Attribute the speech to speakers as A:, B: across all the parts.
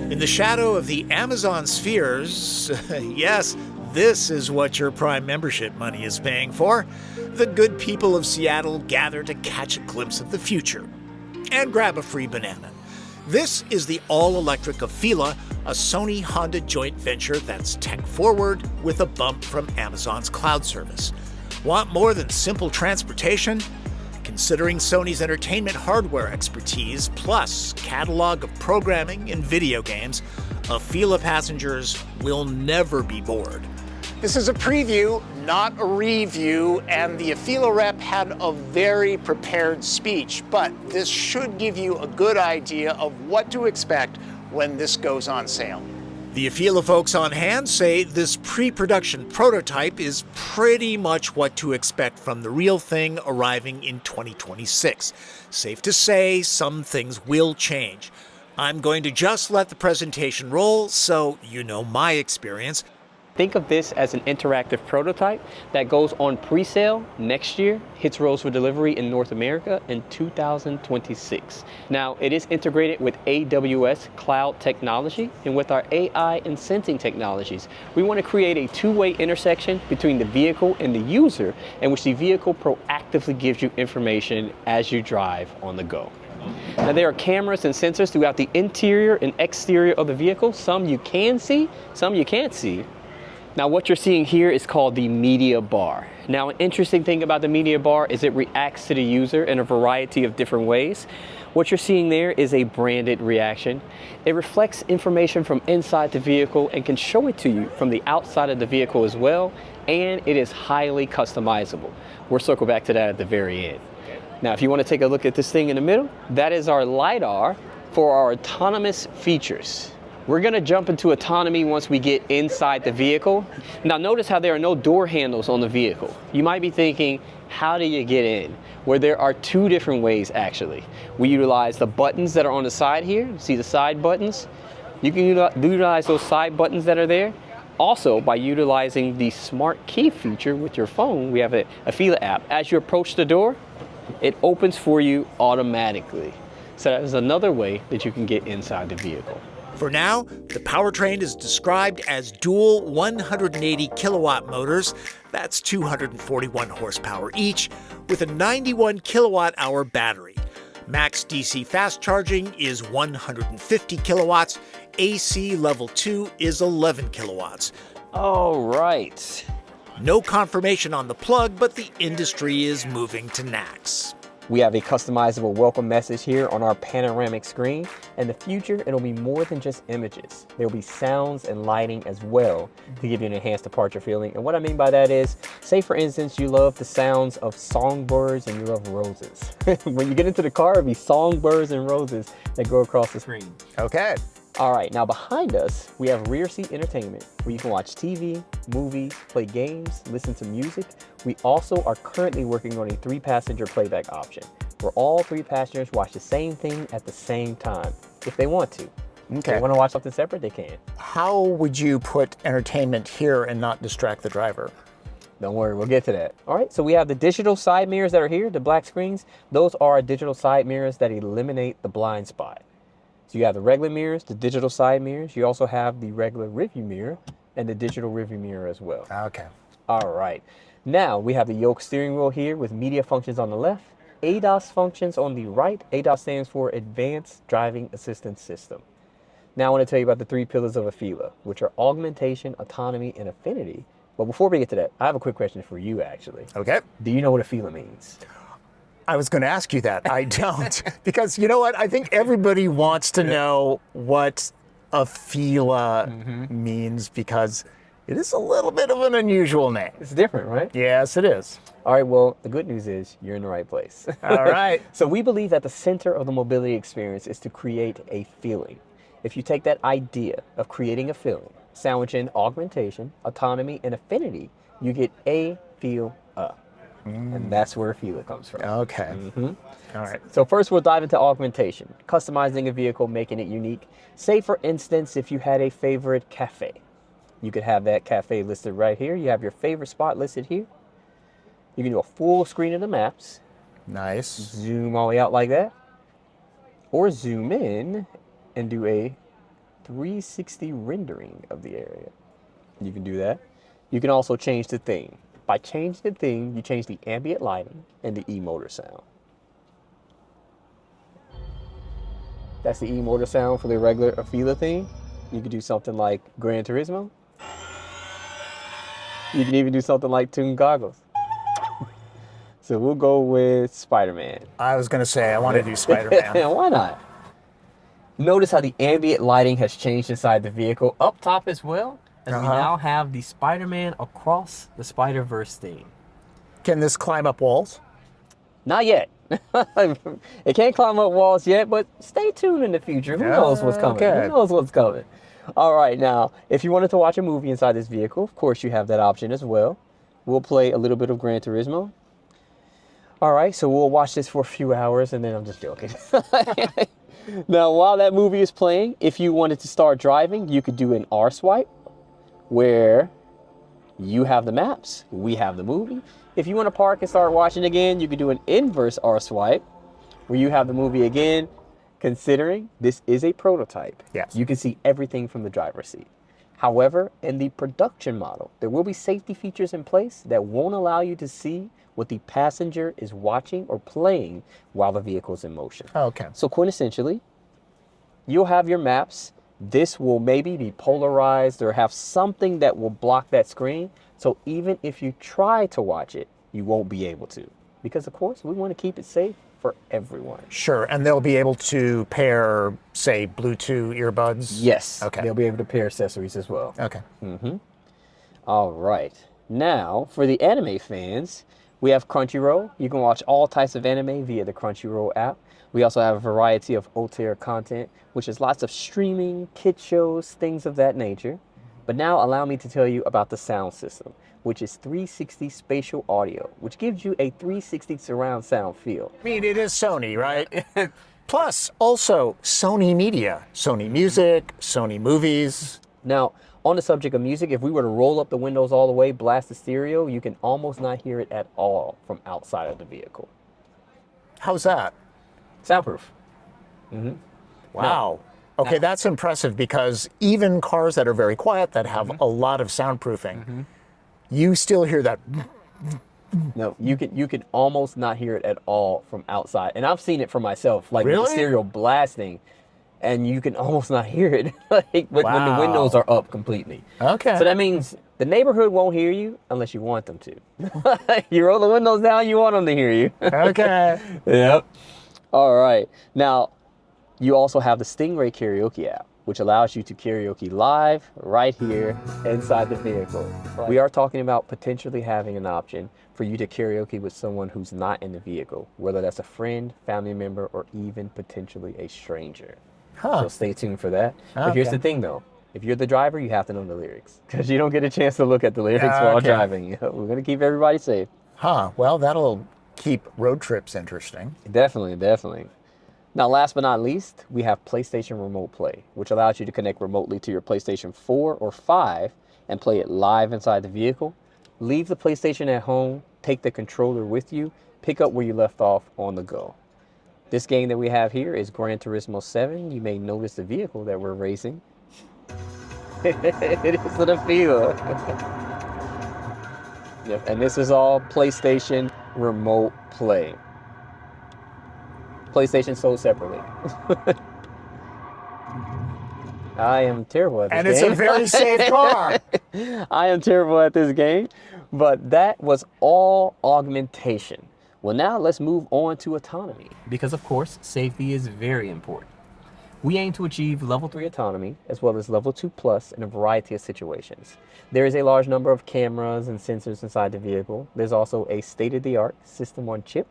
A: In the shadow of the Amazon spheres, yes, this is what your Prime membership money is paying for. The good people of Seattle gather to catch a glimpse of the future and grab a free banana. This is the all-electric AFEELA, a Sony-Honda joint venture that's tech-forward with a bump from Amazon's cloud service. Want more than simple transportation? Considering Sony's entertainment hardware expertise plus catalog of programming and video games, AFEELA passengers will never be bored. This is a preview, not a review, and the AFEELA rep had a very prepared speech, but this should give you a good idea of what to expect when this goes on sale. The AFEELA folks on hand say this pre-production prototype is pretty much what to expect from the real thing arriving in 2026. Safe to say, some things will change. I'm going to just let the presentation roll, so you know my experience.
B: Think of this as an interactive prototype that goes on pre-sale next year, hits roads for delivery in North America in 2026. Now, it is integrated with AWS cloud technology, and with our AI and sensing technologies, we want to create a two-way intersection between the vehicle and the user, in which the vehicle proactively gives you information as you drive on the go. Now, there are cameras and sensors throughout the interior and exterior of the vehicle. Some you can see, some you can't see. Now, what you're seeing here is called the media bar. Now, an interesting thing about the media bar is it reacts to the user in a variety of different ways. What you're seeing there is a branded reaction. It reflects information from inside the vehicle and can show it to you from the outside of the vehicle as well, and it is highly customizable. We'll circle back to that at the very end. Now, if you want to take a look at this thing in the middle, that is our LiDAR for our autonomous features. We're going to jump into autonomy once we get inside the vehicle. Now, notice how there are no door handles on the vehicle. You might be thinking, how do you get in? Well, there are two different ways, actually. We utilize the buttons that are on the side here. See the side buttons? You can utilize those side buttons that are there. Also, by utilizing the smart key feature with your phone, we have a AFEELA app. As you approach the door, it opens for you automatically. So that is another way that you can get inside the vehicle.
A: For now, the powertrain is described as dual 180 kilowatt motors, that's 241 horsepower each, with a 91 kilowatt hour battery. Max DC fast charging is 150 kilowatts, AC level 2 is 11 kilowatts.
B: All right.
A: No confirmation on the plug, but the industry is moving to NACS.
B: We have a customizable welcome message here on our panoramic screen. In the future, it'll be more than just images. There'll be sounds and lighting as well to give you an enhanced departure feeling. And what I mean by that is, say for instance, you love the sounds of songbirds and you love roses. When you get into the car, it'll be songbirds and roses that go across the screen.
A: Okay.
B: All right, now behind us, we have rear seat entertainment where you can watch TV, movies, play games, listen to music. We also are currently working on a 3-passenger playback option where all 3 passengers watch the same thing at the same time if they want to.
A: Okay.
B: If they want to watch something separate, they can.
A: How would you put entertainment here and not distract the driver?
B: Don't worry, we'll get to that. All right, so we have the digital side mirrors that are here, the black screens. Those are our digital side mirrors that eliminate the blind spot. So you have the regular mirrors, the digital side mirrors. You also have the regular rearview mirror and the digital rearview mirror as well.
A: Okay.
B: All right. Now we have the yoke steering wheel here with media functions on the left, ADAS functions on the right. ADAS stands for Advanced Driving Assistance System. Now I want to tell you about the 3 pillars of AFEELA, which are augmentation, autonomy, and affinity. But before we get to that, I have a quick question for you, actually.
A: Okay.
B: Do you know what AFEELA means?
A: I was going to ask you that. I don't. Because you know what? I think everybody wants to know what AFEELA means because it is a little bit of an unusual name.
B: It's different, right?
A: Yes, it is.
B: All right, well, the good news is you're in the right place.
A: All right.
B: So we believe that the center of the mobility experience is to create a feeling. If you take that idea of creating a feeling, sandwich in augmentation, autonomy, and affinity, you get AFEELA. And that's where AFEELA comes from.
A: Okay. All right.
B: So first we'll dive into augmentation, customizing a vehicle, making it unique. Say for instance, if you had a favorite cafe, you could have that cafe listed right here. You have your favorite spot listed here. You can do a full screen of the maps.
A: Nice.
B: Zoom all the way out like that. Or zoom in and do a 360 rendering of the area. You can do that. You can also change the theme. By changing the theme, you change the ambient lighting and the e-motor sound. That's the e-motor sound for the regular AFEELA theme. You could do something like Gran Turismo. You can even do something like Toon Goggles. So we'll go with Spider-Man.
A: I was going to say, I want to do Spider-Man.
B: Why not? Notice how the ambient lighting has changed inside the vehicle up top as well, as we now have the Spider-Man Across the Spider-Verse theme.
A: Can this climb up walls?
B: Not yet. It can't climb up walls yet, but stay tuned in the future. Who knows what's coming?
A: Okay.
B: Who knows what's coming? All right, now, if you wanted to watch a movie inside this vehicle, of course you have that option as well. We'll play a little bit of Gran Turismo. All right, so we'll watch this for a few hours, and then I'm just joking. Now, while that movie is playing, if you wanted to start driving, you could do an R swipe, where you have the maps, we have the movie. If you want to park and start watching again, you could do an inverse R swipe, where you have the movie again. Considering this is a prototype,
A: yes,
B: you can see everything from the driver's seat. However, in the production model, there will be safety features in place that won't allow you to see what the passenger is watching or playing while the vehicle is in motion.
A: Okay.
B: So quintessentially, you'll have your maps. This will maybe be polarized or have something that will block that screen. So even if you try to watch it, you won't be able to. Because of course, we want to keep it safe for everyone.
A: Sure, and they'll be able to pair, say, Bluetooth earbuds?
B: Yes.
A: Okay.
B: They'll be able to pair accessories as well.
A: Okay.
B: All right. Now, for the anime fans, we have Crunchyroll. You can watch all types of anime via the Crunchyroll app. We also have a variety of OTR content, which is lots of streaming, kid shows, things of that nature. But now allow me to tell you about the sound system, which is 360 spatial audio, which gives you a 360 surround sound feel.
A: I mean, it is Sony, right? Plus, also, Sony Media, Sony Music, Sony Movies.
B: Now, on the subject of music, if we were to roll up the windows all the way, blast the stereo, you can almost not hear it at all from outside of the vehicle.
A: How's that?
B: Soundproof.
A: Wow. Okay, that's impressive, because even cars that are very quiet, that have a lot of soundproofing, you still hear that.
B: No, you can almost not hear it at all from outside. And I've seen it for myself, like with the stereo blasting, and you can almost not hear it like when the windows are up completely.
A: Okay.
B: So that means the neighborhood won't hear you unless you want them to. You roll the windows down, you want them to hear you.
A: Okay.
B: Yep. All right. Now, you also have the Stingray karaoke app, which allows you to karaoke live right here inside the vehicle. Right. We are talking about potentially having an option for you to karaoke with someone who's not in the vehicle, whether that's a friend, family member, or even potentially a stranger. So stay tuned for that. But here's the thing though. If you're the driver, you have to know the lyrics, because you don't get a chance to look at the lyrics while driving. We're going to keep everybody safe.
A: Well, that'll keep road trips interesting.
B: Definitely, definitely. Now, last but not least, we have PlayStation Remote Play, which allows you to connect remotely to your PlayStation 4 or 5 and play it live inside the vehicle. Leave the PlayStation at home, take the controller with you, pick up where you left off on the go. This game that we have here is Gran Turismo 7. You may notice the vehicle that we're racing. It is an AFEELA. Yep, and this is all PlayStation Remote Play. PlayStation sold separately. I am terrible at this game.
A: And it's a very safe car.
B: I am terrible at this game, but that was all augmentation. Well, now let's move on to autonomy, because of course, safety is very important. We aim to achieve level 3 autonomy as well as level 2+ in a variety of situations. There is a large number of cameras and sensors inside the vehicle. There's also a state-of-the-art system on chip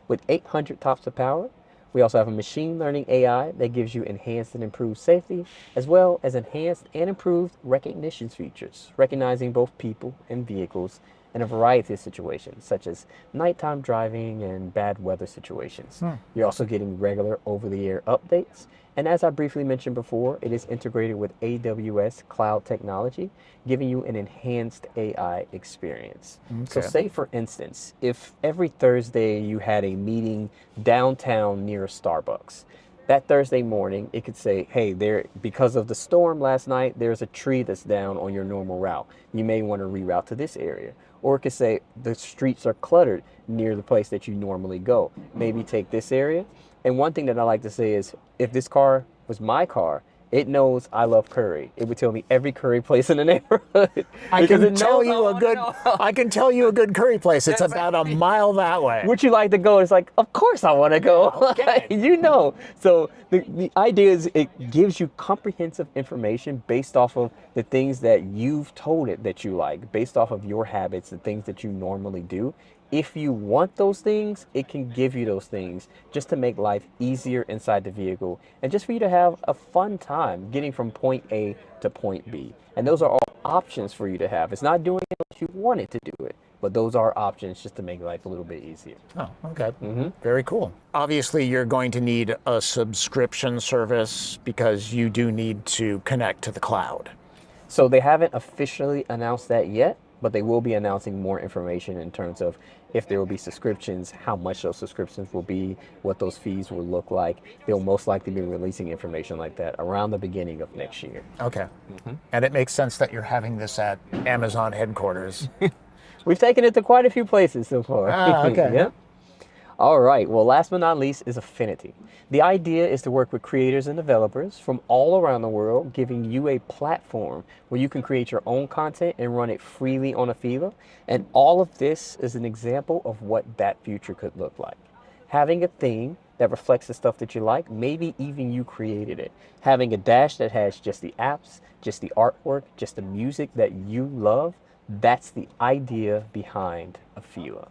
B: with 800 tops of power. We also have a machine learning AI that gives you enhanced and improved safety, as well as enhanced and improved recognition features, recognizing both people and vehicles in a variety of situations, such as nighttime driving and bad weather situations. You're also getting regular over-the-air updates. And as I briefly mentioned before, it is integrated with AWS cloud technology, giving you an enhanced AI experience. So say, for instance, if every Thursday you had a meeting downtown near a Starbucks, That Thursday morning, it could say, hey, because of the storm last night, there's a tree that's down on your normal route. You may want to reroute to this area. Or it could say, the streets are cluttered near the place that you normally go. Maybe take this area. And one thing that I like to say is, if this car was my car, it knows I love curry. It would tell me every curry place in the neighborhood.
A: I can tell you a good curry place. It's about a mile that way.
B: Would you like to go? It's like, of course I want to go.
A: Okay.
B: You know. So the idea is it gives you comprehensive information based off of the things that you've told it that you like, based off of your habits, the things that you normally do. If you want those things, it can give you those things just to make life easier inside the vehicle and just for you to have a fun time getting from point A to point B. And those are all options for you to have. It's not doing it what you want it to do it, but those are options just to make life a little bit easier.
A: Oh, okay. Very cool. Obviously, you're going to need a subscription service because you do need to connect to the cloud.
B: So they haven't officially announced that yet, but they will be announcing more information in terms of if there will be subscriptions, how much those subscriptions will be, what those fees will look like. They'll most likely be releasing information like that around the beginning of next year.
A: Okay. And it makes sense that you're having this at Amazon headquarters.
B: We've taken it to quite a few places so far.
A: Okay.
B: Yeah. All right, well, last but not least is Affinity. The idea is to work with creators and developers from all around the world, giving you a platform where you can create your own content and run it freely on AFEELA. And all of this is an example of what that future could look like. Having a theme that reflects the stuff that you like, maybe even you created it. Having a dash that has just the apps, just the artwork, just the music that you love, that's the idea behind AFEELA.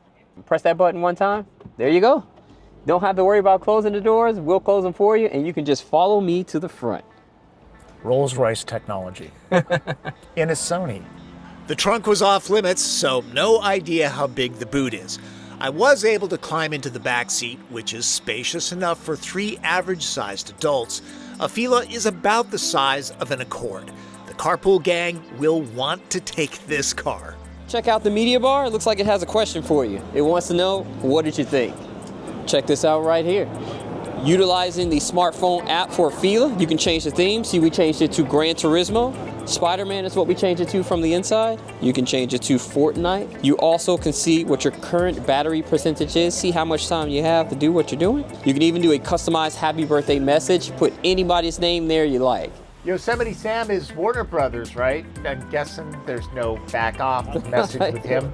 B: Press that button one time. There you go. Don't have to worry about closing the doors. We'll close them for you, and you can just follow me to the front.
A: Rolls-Royce technology. In a Sony. The trunk was off limits, so no idea how big the boot is. I was able to climb into the back seat, which is spacious enough for 3 average-sized adults. AFEELA is about the size of an Accord. The carpool gang will want to take this car.
B: Check out the media bar. It looks like it has a question for you. It wants to know, what did you think? Check this out right here. Utilizing the smartphone app for AFEELA, you can change the theme. See, we changed it to Gran Turismo. Spider-Man is what we changed it to from the inside. You can change it to Fortnite. You also can see what your current battery percentage is. See how much time you have to do what you're doing. You can even do a customized happy birthday message. Put anybody's name there you like.
A: Yosemite Sam is Warner Brothers, right? I'm guessing there's no back off message with him.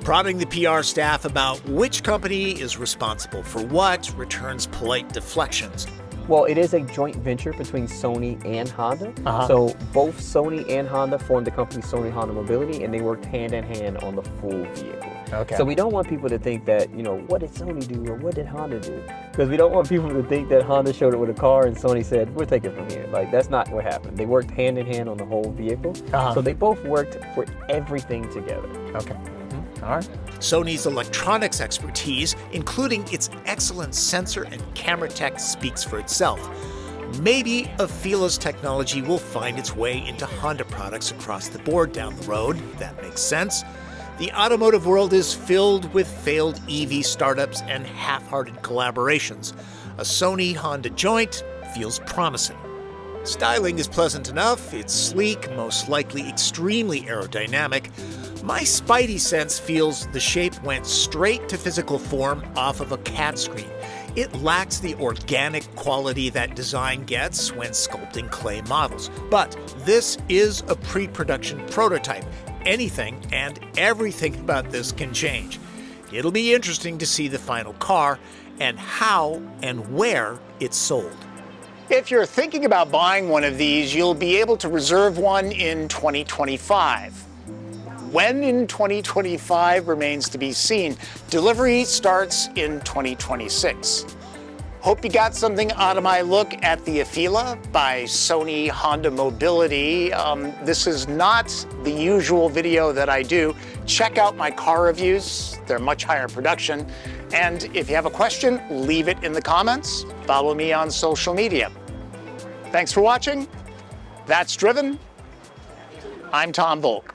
A: Prodding the PR staff about which company is responsible for what returns polite deflections.
B: Well, it is a joint venture between Sony and Honda. So both Sony and Honda formed the company Sony Honda Mobility, and they worked hand in hand on the full vehicle.
A: Okay.
B: So we don't want people to think that, what did Sony do or what did Honda do? Because we don't want people to think that Honda showed it with a car and Sony said, we'll take it from here. Like, that's not what happened. They worked hand in hand on the whole vehicle. So they both worked for everything together.
A: Okay. All right. Sony's electronics expertise, including its excellent sensor and camera tech, speaks for itself. Maybe AFEELA's technology will find its way into Honda products across the board down the road. That makes sense. The automotive world is filled with failed EV startups and half-hearted collaborations. A Sony-Honda joint feels promising. Styling is pleasant enough. It's sleek, most likely extremely aerodynamic. My spidey sense feels the shape went straight to physical form off of a CAD screen. It lacks the organic quality that design gets when sculpting clay models. But this is a pre-production prototype. Anything and everything about this can change. It'll be interesting to see the final car and how and where it's sold. If you're thinking about buying one of these, you'll be able to reserve one in 2025. When in 2025 remains to be seen. Delivery starts in 2026. Hope you got something out of my look at the AFEELA by Sony Honda Mobility. This is not the usual video that I do. Check out my car reviews. They're much higher production. And if you have a question, leave it in the comments. Follow me on social media. Thanks for watching. That's Driven. I'm Tom Voelk.